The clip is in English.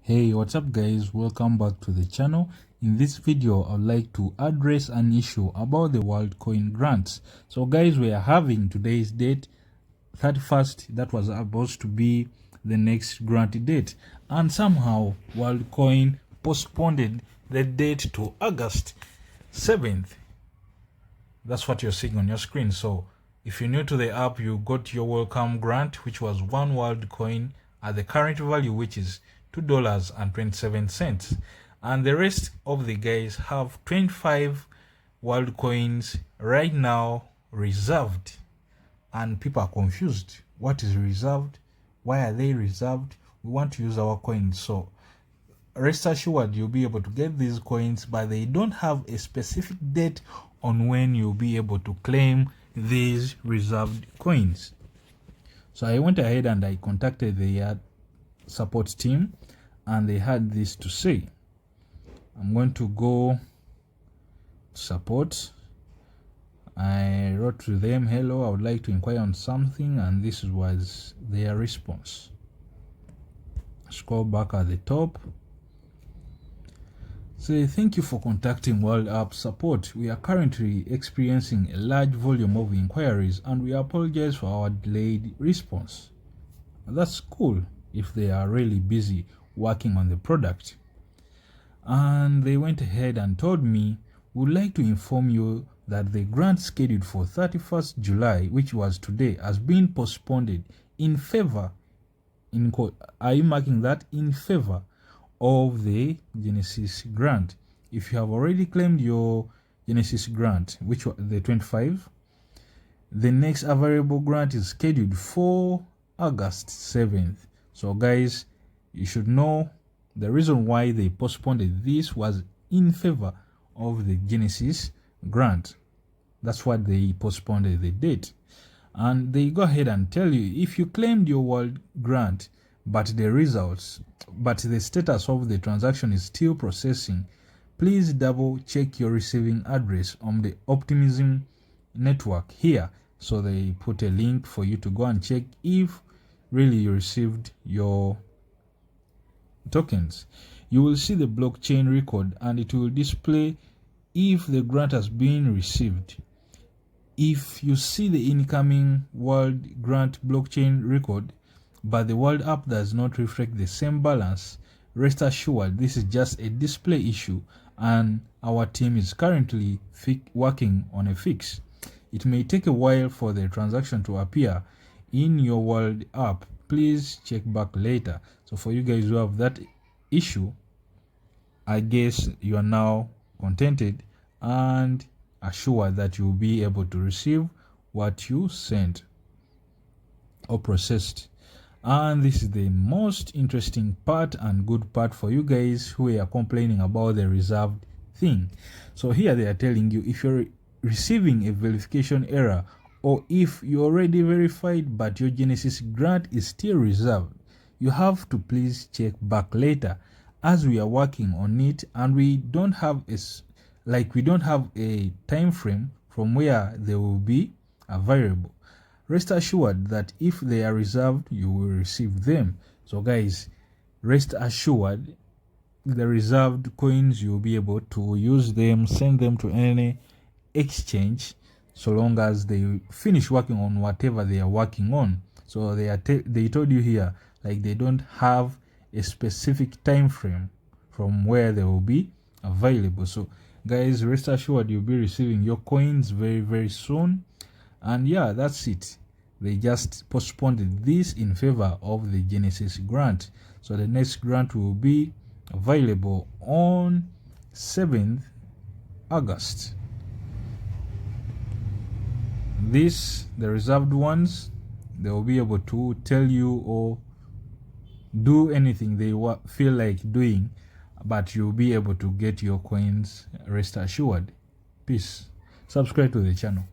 Hey, what's up guys, welcome back to the channel. In this video I'd like to address an issue about the WorldCoin grants. So guys, we are having today's date 31st. That was supposed to be the next grant date, and somehow WorldCoin postponed the date to August 7th. That's what you're seeing on your screen. So if you're new to the app, you got your welcome grant, which was one WorldCoin at the current value, which is $2.27, and the rest of the guys have 25 WorldCoins right now reserved, and people are confused. What is reserved? Why are they reserved? We want to use our coins, so rest assured you'll be able to get these coins, but they don't have a specific date on when you'll be able to claim these reserved coins. So I went ahead and I contacted the support team, and they had this to say. I'm going to go to support. I wrote to them, hello, I would like to inquire on something, and this was their response. Scroll back at the top. Say, thank you for contacting WorldApp Support. We are currently experiencing a large volume of inquiries, and we apologize for our delayed response. That's cool if they are really busy working on the product. And they went ahead and told me, we'd like to inform you that the grant scheduled for 31st July, which was today, has been postponed in favor, in quote, are you marking that, in favor of the Genesis grant. If you have already claimed your Genesis grant, which was the 25, the next available grant is scheduled for August 7th. So guys, you should know the reason why they postponed this was in favor of the Genesis grant. That's why they postponed the date. And they go ahead and tell you, if you claimed your World grant, but the status of the transaction is still processing, please double check your receiving address on the Optimism network here. So they put a link for you to go and check if really you received your tokens. You will see the blockchain record, and it will display if the grant has been received. If you see the incoming World grant blockchain record, but the WorldApp does not reflect the same balance, rest assured this is just a display issue, and our team is currently working on a fix. It may take a while for the transaction to appear in your WorldApp. Please check back later. So for you guys who have that issue, I guess you are now contented and assured that you'll be able to receive what you sent or processed. And this is the most interesting part and good part for you guys who are complaining about the reserved thing. So here they are telling you, if you're receiving a verification error, or if you already verified but your Genesis grant is still reserved, you have to please check back later, as we are working on it, and we don't have a time frame from where they will be available. Rest assured that if they are reserved, you will receive them. So guys, rest assured the reserved coins, you'll be able to use them, send them to any exchange, so long as they finish working on whatever they are working on. So they told you here, like, they don't have a specific time frame from where they will be available. So guys, rest assured you'll be receiving your coins very, very soon. And yeah, that's it. They just postponed this in favor of the Genesis grant. So the next grant will be available on 7th August. The reserved ones, they will be able to tell you or do anything they feel like doing, but you'll be able to get your coins, rest assured. Peace. Subscribe to the channel.